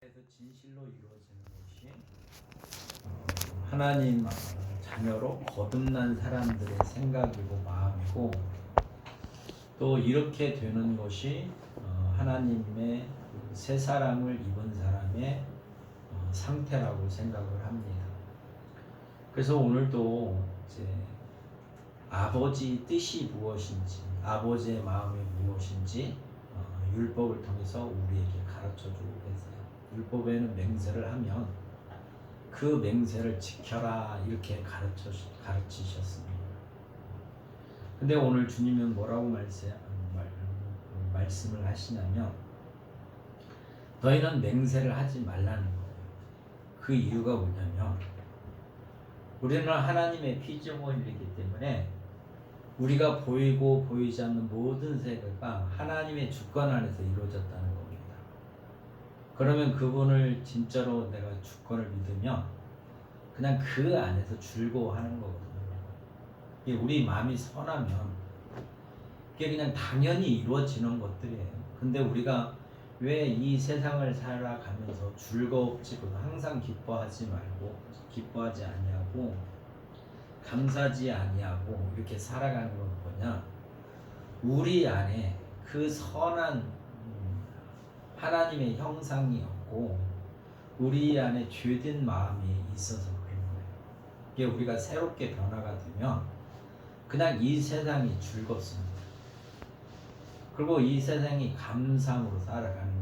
그래서 진실로 이루어지는 것이 하나님 자녀로 거듭난 사람들의 생각이고 마음이고, 또 이렇게 되는 것이 하나님의 새 사람을 입은 사람의 상태라고 생각을 합니다. 그래서 오늘도 이제 아버지 뜻이 무엇인지, 아버지의 마음이 무엇인지 율법을 통해서 우리에게 가르쳐주고 계세요. 율법에는 맹세를 하면 그 맹세를 지켜라, 이렇게 가르치셨습니다. 근데 오늘 주님은 뭐라고 말씀을 하시냐면, 너희는 맹세를 하지 말라는 거예요. 그 이유가 뭐냐면, 우리는 하나님의 피조물이기 때문에 우리가 보이고 보이지 않는 모든 세계가 하나님의 주권 안에서 이루어졌다는 겁니다. 그러면 그분을 진짜로 내가 주권을 믿으면 그냥 그 안에서 즐거워하는 거거든요. 우리 마음이 선하면 그게 그냥 당연히 이루어지는 것들이에요. 근데 우리가 왜 이 세상을 살아가면서 즐겁지보다 항상 기뻐하지 아니하고 감사하지 아니하고 이렇게 살아가는 건 뭐냐? 우리 안에 그 선한 하나님의 형상이 없고 우리 안에 죄된 마음이 있어서 그런 거예요. 이게 우리가 새롭게 변화가 되면 그냥 이 세상이 즐겁습니다. 그리고 이 세상이 감상으로 살아가는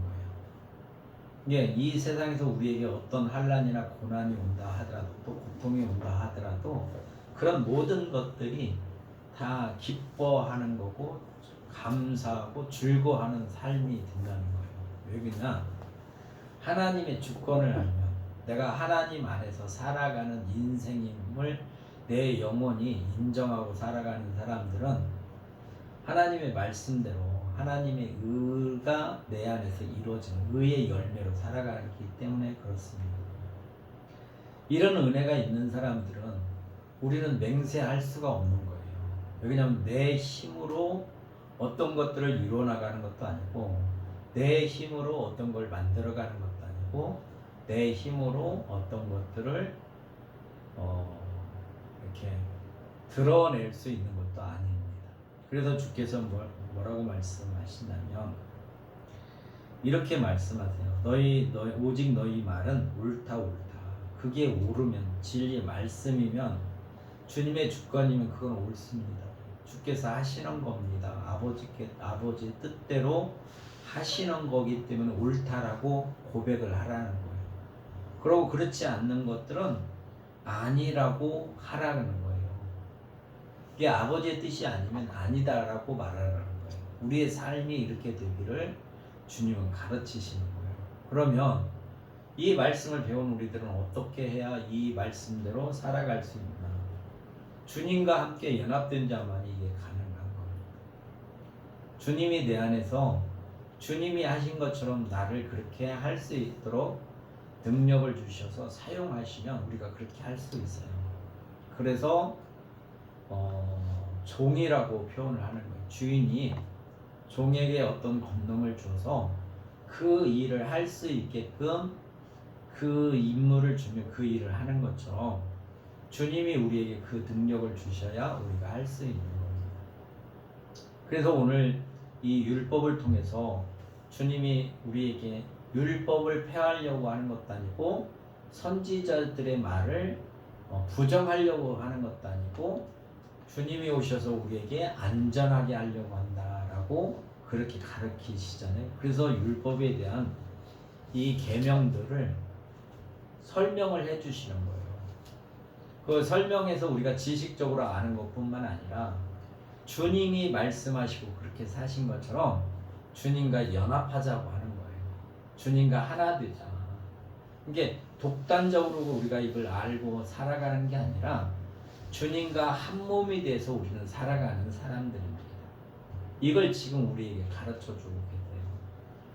거예요. 이 세상에서 우리에게 어떤 환난이나 고난이 온다 하더라도, 또 고통이 온다 하더라도 그런 모든 것들이 다 기뻐하는 거고 감사하고 즐거워하는 삶이 된다는 거예요. 왜 그러냐? 하나님의 주권을 알면, 내가 하나님 안에서 살아가는 인생임을 내 영혼이 인정하고 살아가는 사람들은 하나님의 말씀대로 하나님의 의가 내 안에서 이루어지는 의의 열매로 살아가기 때문에 그렇습니다. 이런 은혜가 있는 사람들은 우리는 맹세할 수가 없는 거예요. 왜냐하면 내 힘으로 어떤 것들을 이루어나가는 것도 아니고, 내 힘으로 어떤 걸 만들어가는 것도 아니고, 내 힘으로 어떤 것들을 이렇게 드러낼 수 있는 것도 아닙니다. 그래서 주께서 뭐라고 말씀하시냐면 이렇게 말씀하세요. 오직 너희 말은 옳다. 그게 옳으면, 진리의 말씀이면, 주님의 주권이면 그건 옳습니다. 주께서 하시는 겁니다. 아버지 뜻대로 하시는 거기 때문에 옳다라고 고백을 하라는 거예요. 그리고 그렇지 않는 것들은 아니라고 하라는 거예요. 이게 아버지의 뜻이 아니면 아니다라고 말하라는 거예요. 우리의 삶이 이렇게 되기를 주님은 가르치시는 거예요. 그러면 이 말씀을 배운 우리들은 어떻게 해야 이 말씀대로 살아갈 수 있나? 주님과 함께 연합된 자만이 이게 가능한 겁니다. 주님이 내 안에서 주님이 하신 것처럼 나를 그렇게 할 수 있도록 능력을 주셔서 사용하시면 우리가 그렇게 할 수 있어요. 그래서 종이라고 표현을 하는 거예요. 주인이 종에게 어떤 권능을 줘서 그 일을 할 수 있게끔 그 임무를 주면 그 일을 하는 것처럼 주님이 우리에게 그 능력을 주셔야 우리가 할 수 있는 겁니다. 그래서 오늘 이 율법을 통해서 주님이 우리에게 율법을 폐하려고 하는 것도 아니고, 선지자들의 말을 부정하려고 하는 것도 아니고, 주님이 오셔서 우리에게 안전하게 하려고 한다라고 그렇게 가르치시잖아요. 그래서 율법에 대한 이 계명들을 설명을 해주시는 거예요. 그 설명해서 우리가 지식적으로 아는 것뿐만 아니라 주님이 말씀하시고 그렇게 사신 것처럼 주님과 연합하자고 하는 거예요. 주님과 하나 되자. 이게 독단적으로 우리가 이걸 알고 살아가는 게 아니라 주님과 한 몸이 돼서 우리는 살아가는 사람들입니다. 이걸 지금 우리에게 가르쳐주고 계세요.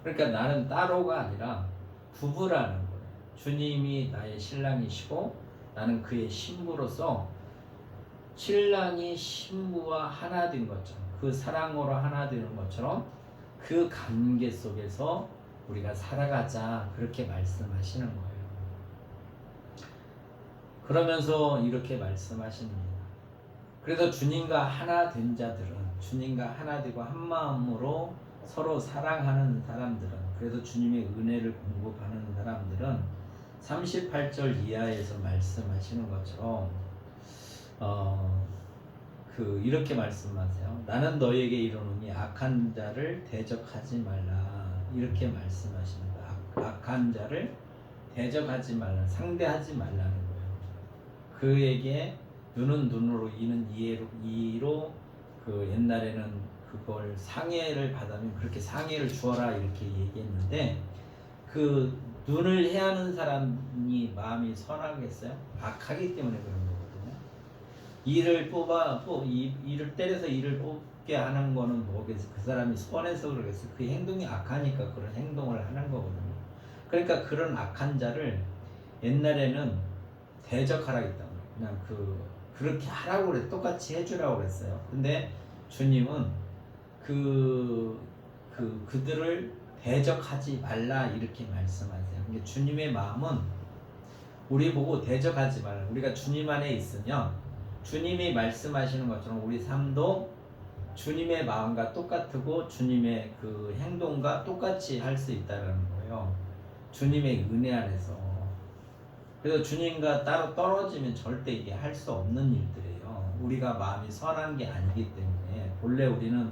그러니까 나는 따로가 아니라 부부라는 거예요. 주님이 나의 신랑이시고 나는 그의 신부로서 신랑이 신부와 하나 된 것처럼, 그 사랑으로 하나 되는 것처럼 그 관계 속에서 우리가 살아가자 그렇게 말씀하시는 거예요. 그러면서 이렇게 말씀하십니다. 그래서 주님과 하나 된 자들은, 주님과 하나 되고 한 마음으로 서로 사랑하는 사람들은, 그래서 주님의 은혜를 공급하는 사람들은 38절 이하에서 말씀하시는 것처럼 이렇게 말씀하세요. 나는 너에게 이르노니 악한 자를 대적하지 말라. 이렇게 말씀하십니다. 악한 자를 대적하지 말라, 상대하지 말라는 거예요. 그에게 눈은 눈으로, 이는 이로 옛날에는 그걸 상해를 받으면 그렇게 상해를 주어라 이렇게 얘기했는데, 그 눈을 해하는 사람이 마음이 선하겠어요? 악하기 때문에 그런 거거든요. 이를 때려서 이를 뽑게 하는 거는 뭐겠어요? 그 사람이 선해서 그러겠어요? 그 행동이 악하니까 그런 행동을 하는 거거든요. 그러니까 그런 악한 자를 옛날에는 대적하라 했다. 그냥 그렇게 하라고 그랬어요. 똑같이 해주라고 그랬어요. 근데 주님은 그들을 대적하지 말라 이렇게 말씀하세요. 그러니까 주님의 마음은 우리 보고 대적하지 말라. 우리가 주님 안에 있으면 주님이 말씀하시는 것처럼 우리 삶도 주님의 마음과 똑같고 주님의 그 행동과 똑같이 할 수 있다는 거예요. 주님의 은혜 안에서. 그래서 주님과 따로 떨어지면 절대 이게 할 수 없는 일들이에요. 우리가 마음이 선한 게 아니기 때문에, 본래 우리는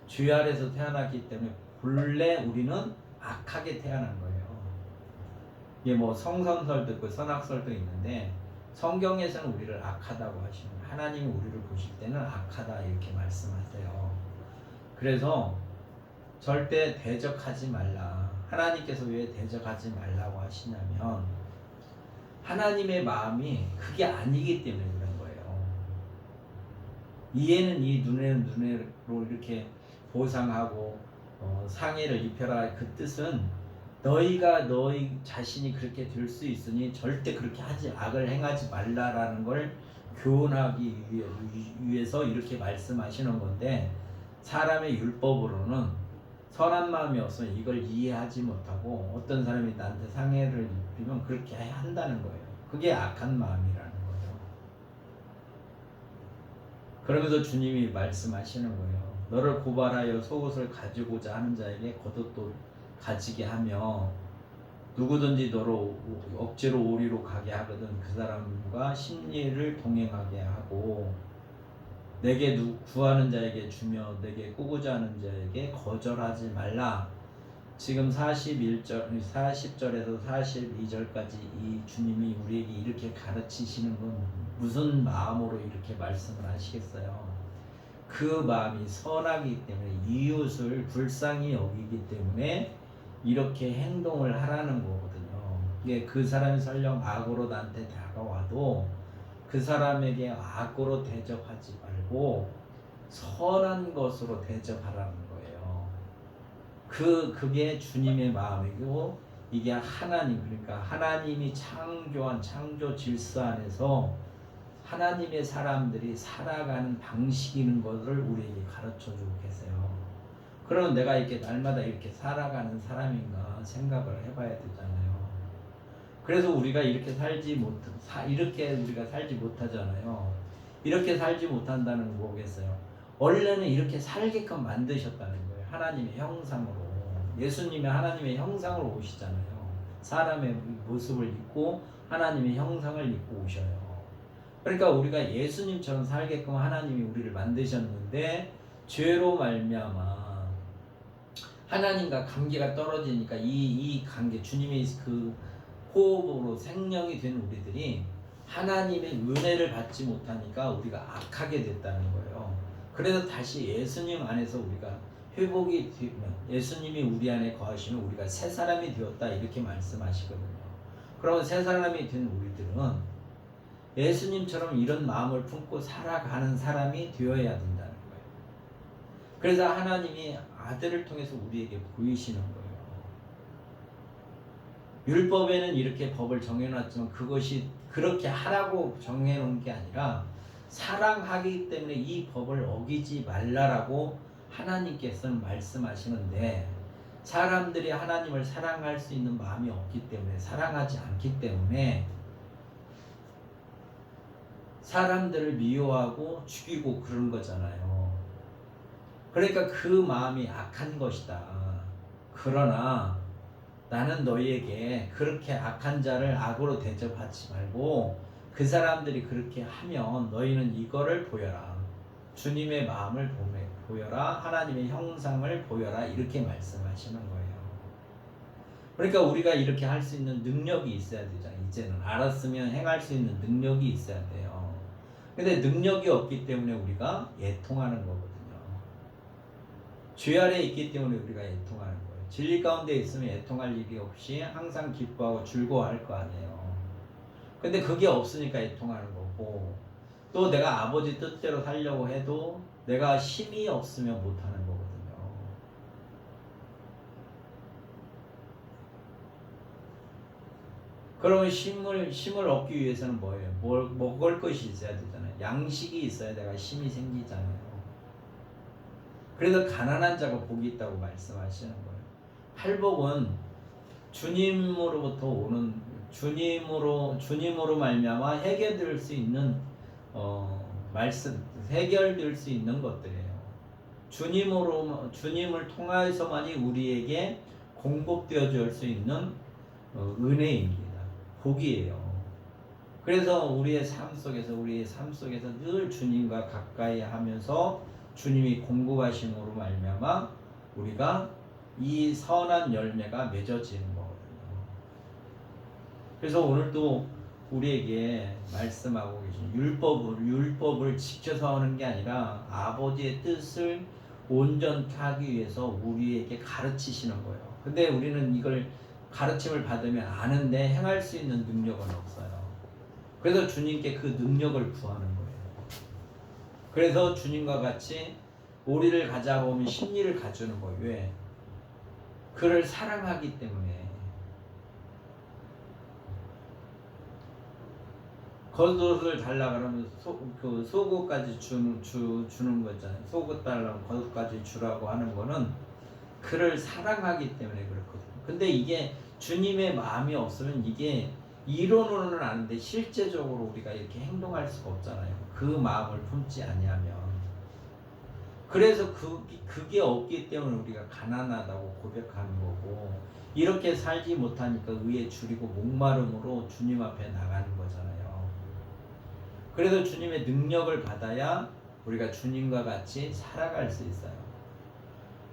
죄 아래서 태어났기 때문에 본래 우리는 악하게 태어난 거예요. 이게 뭐 성선설도 있고 선악설도 있는데, 성경에서는 우리를 악하다고 하시면 하나님이 우리를 보실 때는 악하다 이렇게 말씀하세요. 그래서 절대 대적하지 말라. 하나님께서 왜 대적하지 말라고 하시냐면 하나님의 마음이 그게 아니기 때문에 그런 거예요. 이에는 이, 눈에는 눈으로 이렇게 보상하고 상해를 입혀라, 그 뜻은 너희가 너희 자신이 그렇게 될 수 있으니 절대 그렇게 악을 행하지 말라라는 걸 교훈하기 위해서 이렇게 말씀하시는 건데, 사람의 율법으로는 선한 마음이 없으면 이걸 이해하지 못하고 어떤 사람이 나한테 상해를 입히면 그렇게 한다는 거예요. 그게 악한 마음이라는 거예요. 그러면서 주님이 말씀하시는 거예요. 너를 고발하여 속옷을 가지고자 하는 자에게 겉옷도 가지게 하며 누구든지 너로 억지로 오리로 가게 하거든 그 사람과 심리를 동행하게 하고, 내게 구하는 자에게 주며 내게 꾸고자 하는 자에게 거절하지 말라. 지금 40절에서 42절까지 이 주님이 우리에게 이렇게 가르치시는 건 무슨 마음으로 이렇게 말씀을 하시겠어요? 그 마음이 선하기 때문에, 이웃을 불쌍히 여기기 때문에 이렇게 행동을 하라는 거거든요. 이게 그 사람이 설령 악으로 나한테 다가와도 그 사람에게 악으로 대접하지 말고 선한 것으로 대접하라는 거예요. 그게 주님의 마음이고, 이게 하나님, 그러니까 하나님이 창조한 창조 질서 안에서 하나님의 사람들이 살아가는 방식인 것을 우리에게 가르쳐주고 계세요. 그러면 내가 이렇게 날마다 이렇게 살아가는 사람인가 생각을 해봐야 되잖아요. 그래서 우리가 이렇게 이렇게 우리가 살지 못하잖아요. 이렇게 살지 못한다는 건 뭐겠어요? 원래는 이렇게 살게끔 만드셨다는 거예요. 하나님의 형상으로. 예수님이 하나님의 형상으로 오시잖아요. 사람의 모습을 입고 하나님의 형상을 입고 오셔요. 그러니까 우리가 예수님처럼 살게끔 하나님이 우리를 만드셨는데, 죄로 말미암아 하나님과 관계가 떨어지니까 이 관계, 주님의 그 호흡으로 생명이 된 우리들이 하나님의 은혜를 받지 못하니까 우리가 악하게 됐다는 거예요. 그래서 다시 예수님 안에서 우리가 회복이 되면, 예수님이 우리 안에 거하시면 우리가 새 사람이 되었다 이렇게 말씀하시거든요. 그러면 새 사람이 된 우리들은 예수님처럼 이런 마음을 품고 살아가는 사람이 되어야 된다는 거예요. 그래서 하나님이 아들을 통해서 우리에게 보이시는 거예요. 율법에는 이렇게 법을 정해놨지만 그것이 그렇게 하라고 정해놓은 게 아니라 사랑하기 때문에 이 법을 어기지 말라라고 하나님께서는 말씀하시는데, 사람들이 하나님을 사랑할 수 있는 마음이 없기 때문에, 사랑하지 않기 때문에 사람들을 미워하고 죽이고 그런 거잖아요. 그러니까 그 마음이 악한 것이다. 그러나 나는 너희에게 그렇게 악한 자를 악으로 대접하지 말고 그 사람들이 그렇게 하면 너희는 이거를 보여라. 주님의 마음을 보여라. 하나님의 형상을 보여라. 이렇게 말씀하시는 거예요. 그러니까 우리가 이렇게 할 수 있는 능력이 있어야 되잖아요. 이제는 알았으면 행할 수 있는 능력이 있어야 돼요. 근데 능력이 없기 때문에 우리가 애통하는 거거든요. 죄 아래에 있기 때문에 우리가 애통하는 거예요. 진리 가운데 있으면 애통할 일이 없이 항상 기뻐하고 즐거워할 거 아니에요. 근데 그게 없으니까 애통하는 거고, 또 내가 아버지 뜻대로 살려고 해도 내가 힘이 없으면 못하는 거거든요. 그러면 힘을 얻기 위해서는 뭐예요? 먹을 것이 있어야 되잖아요. 양식이 있어야 내가 힘이 생기잖아요. 그래서 가난한 자가 복이 있다고 말씀하시는 거예요. 팔복은 주님으로부터 오는, 주님으로 말미암아 해결될 수 있는 해결될 수 있는 것들이에요. 주님을 통하여서만이 우리에게 공급되어 줄 수 있는 은혜입니다. 복이에요. 그래서 우리의 삶 속에서 늘 주님과 가까이 하면서 주님이 공급하심으로 말미암아 우리가 이 선한 열매가 맺어지는 거거든요. 그래서 오늘도 우리에게 말씀하고 계신 율법을 지켜서 하는 게 아니라 아버지의 뜻을 온전히 하기 위해서 우리에게 가르치시는 거예요. 근데 우리는 이걸 가르침을 받으면 아는데 행할 수 있는 능력은 없어요. 그래서 주님께 그 능력을 구하는 거예요. 그래서 주님과 같이 오리를 가자고 하면 심리를 가주는 거예요. 왜? 그를 사랑하기 때문에. 겉옷을 달라 그러면 속옷까지 주는 거잖아요. 속옷 달라고 겉옷까지 주라고 하는 거는 그를 사랑하기 때문에 그렇거든요. 근데 이게 주님의 마음이 없으면 이게 이론으로는 아는데 실제적으로 우리가 이렇게 행동할 수가 없잖아요. 그 마음을 품지 아니하면. 그래서 그게 없기 때문에 우리가 가난하다고 고백하는 거고, 이렇게 살지 못하니까 의에 줄이고 목마름으로 주님 앞에 나가는 거잖아요. 그래서 주님의 능력을 받아야 우리가 주님과 같이 살아갈 수 있어요.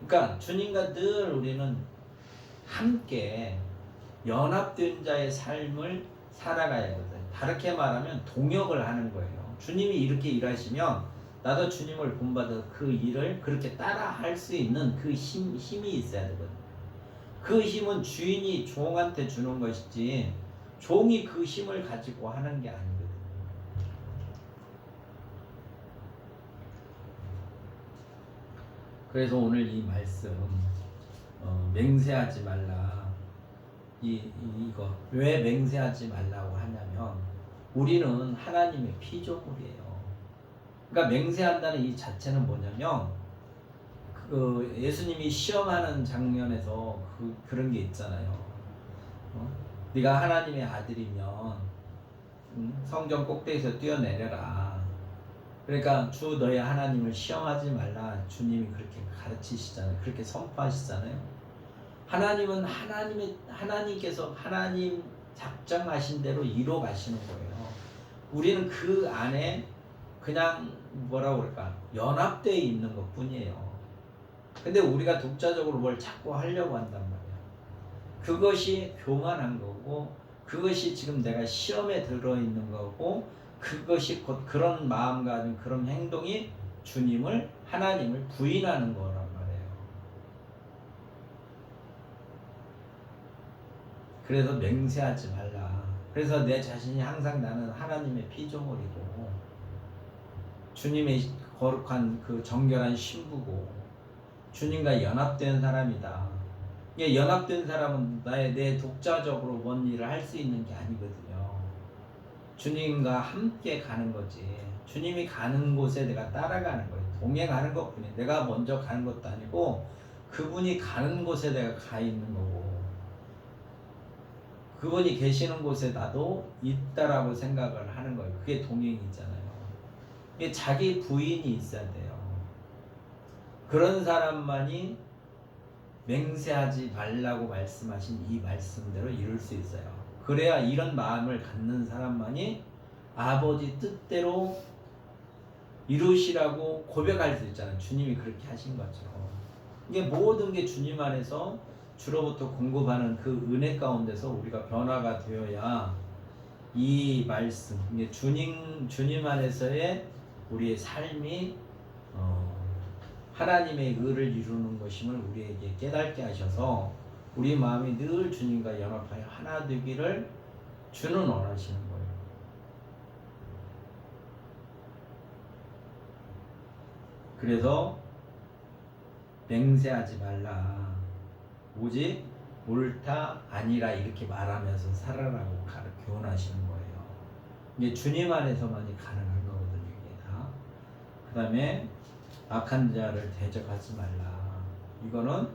그러니까 주님과 늘 우리는 함께 연합된 자의 삶을 살아가야 하거든요. 다르게 말하면 동역을 하는 거예요. 주님이 이렇게 일하시면 나도 주님을 본받아서 그 일을 그렇게 따라 할 수 있는 그 힘이 있어야 되거든요. 그 힘은 주인이 종한테 주는 것이지 종이 그 힘을 가지고 하는 게 아니거든요. 그래서 오늘 이 말씀 맹세하지 말라. 이거 왜 맹세하지 말라고 하냐면 우리는 하나님의 피조물이에요. 그러니까 맹세한다는 이 자체는 뭐냐면 예수님이 시험하는 장면에서 그런 게 있잖아요. 네가 하나님의 아들이면 성전 꼭대기에서 뛰어내려라. 그러니까 주 너의 하나님을 시험하지 말라. 주님이 그렇게 가르치시잖아요. 그렇게 선포하시잖아요. 하나님은 하나님께서 하나님 작정하신 대로 이뤄 가시는 거예요. 우리는 그 안에 그냥 뭐라고 그럴까? 연합되어 있는 것 뿐이에요. 근데 우리가 독자적으로 뭘 자꾸 하려고 한단 말이야. 그것이 교만한 거고, 그것이 지금 내가 시험에 들어있는 거고, 그것이 곧 그런 마음가짐, 그런 행동이 하나님을 부인하는 거란 말이에요. 그래서 맹세하지 말라. 그래서 내 자신이 항상 나는 하나님의 피조물이고, 주님의 거룩한 그 정결한 신부고, 주님과 연합된 사람이다. 연합된 사람은 내 독자적으로 뭔 일을 할 수 있는 게 아니거든요. 주님과 함께 가는 거지. 주님이 가는 곳에 내가 따라가는 거예요. 동행하는 것뿐이에요. 내가 먼저 가는 것도 아니고 그분이 가는 곳에 내가 가 있는 거고, 그분이 계시는 곳에 나도 있다라고 생각을 하는 거예요. 그게 동행이잖아요. 이게 자기 부인이 있어야 돼요. 그런 사람만이 맹세하지 말라고 말씀하신 이 말씀대로 이룰 수 있어요. 그래야 이런 마음을 갖는 사람만이 아버지 뜻대로 이루시라고 고백할 수 있잖아요. 주님이 그렇게 하신 거죠. 이게 모든 게 주님 안에서 주로부터 공급하는 그 은혜 가운데서 우리가 변화가 되어야 이 말씀, 이게 주님 안에서의 우리의 삶이 하나님의 의를 이루는 것임을 우리에게 깨닫게 하셔서 우리 마음이 늘 주님과 연합하여 하나 되기를 주는 원하시는 거예요. 그래서 맹세하지 말라. 오직 옳다 아니라 이렇게 말하면서 살아라고 교훈하시는 거예요. 이게 주님 안에서만이 가능한 거거든요. 이게 다. 그 다음에 악한 자를 대적하지 말라. 이거는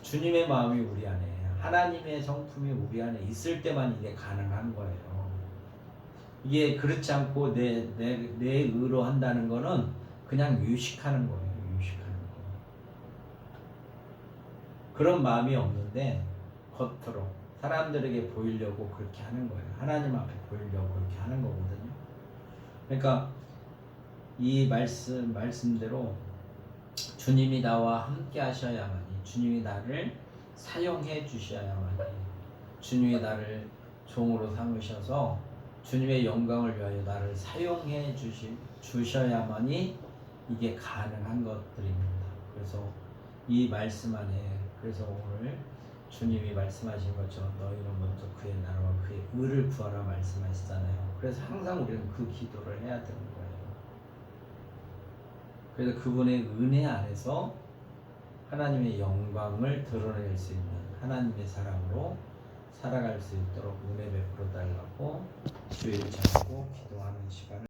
주님의 마음이 우리 안에, 하나님의 성품이 우리 안에 있을 때만 이게 가능한 거예요. 이게 그렇지 않고 내 의로 한다는 거는 그냥 유식하는 거예요. 유식하는 거. 그런 마음이 없는데 겉으로 사람들에게 보이려고 그렇게 하는 거예요. 하나님 앞에 보이려고 그렇게 하는 거거든요. 그러니까 이 말씀대로 주님이 나와 함께 하셔야만이, 주님이 나를 사용해 주셔야만이, 주님이 나를 종으로 삼으셔서 주님의 영광을 위하여 나를 사용해 주셔야만이 이게 가능한 것들입니다. 그래서 이 말씀 안에, 그래서 오늘 주님이 말씀하신 것처럼 너희는 먼저 그의 나라와 그의 의를 구하라 말씀하시잖아요. 그래서 항상 우리는 그 기도를 해야 되는 거예요. 그래서 그분의 은혜 안에서 하나님의 영광을 드러낼 수 있는 하나님의 사람으로 살아갈 수 있도록 은혜 베풀어 달라고 주의를 잡고 기도하는 시간을